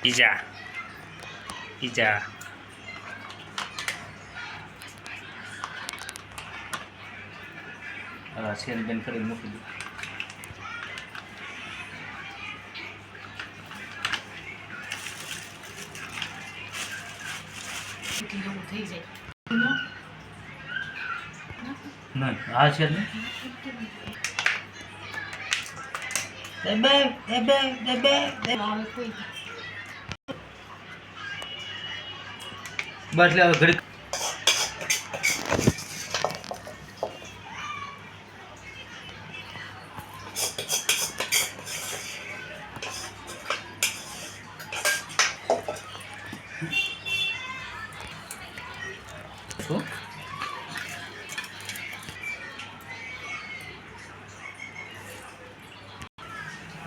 Pizza pizza cell બેન કરીને મૂકી દઉં. નહીં આ છે ને બસ લે ઘડી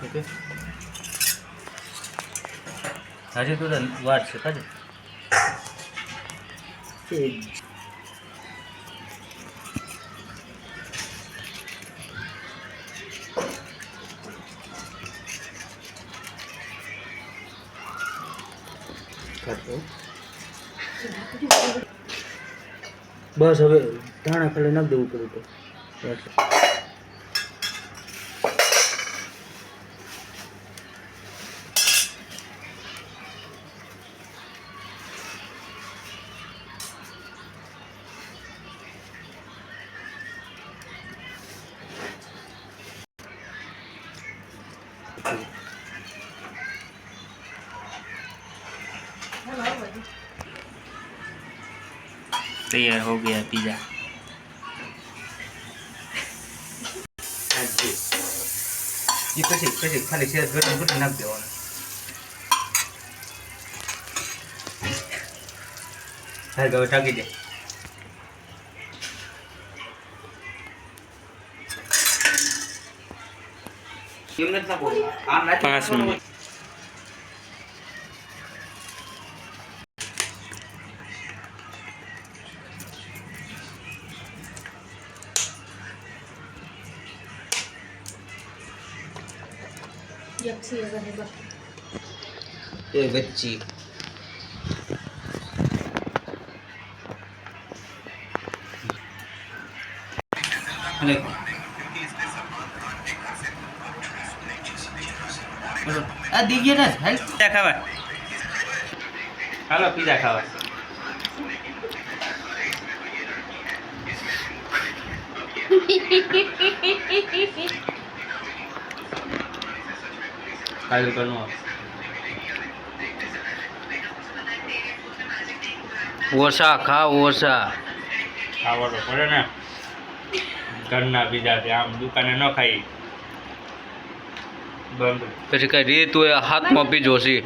ઓકે હજી તો વાત છે કાજે બસ હવે ધાણા ખાલી નાખ દેવું પડ્યું તો બસ तैयार हो गया पिज़्ज़ा. ये પછી ખાલી સેજ ગરમ કરી નાખ દેવાનું. હાલ હવે ટાકી દે. કેમ નથી નાખો આમ નાખ 5 મિનિટ. ये बच्ची आ दीजिए ना हेल्प पिज़्ज़ा खावा हेलो पिज़्ज़ा खावा કાલ કરનો ઓછા ખા ઓછા ખાવા તો પડે ને ઘરના બીજા આમ દુકાને ન ખાઈ બંધ પછી કઈ રીત હોય હાથમાં પીજો છે.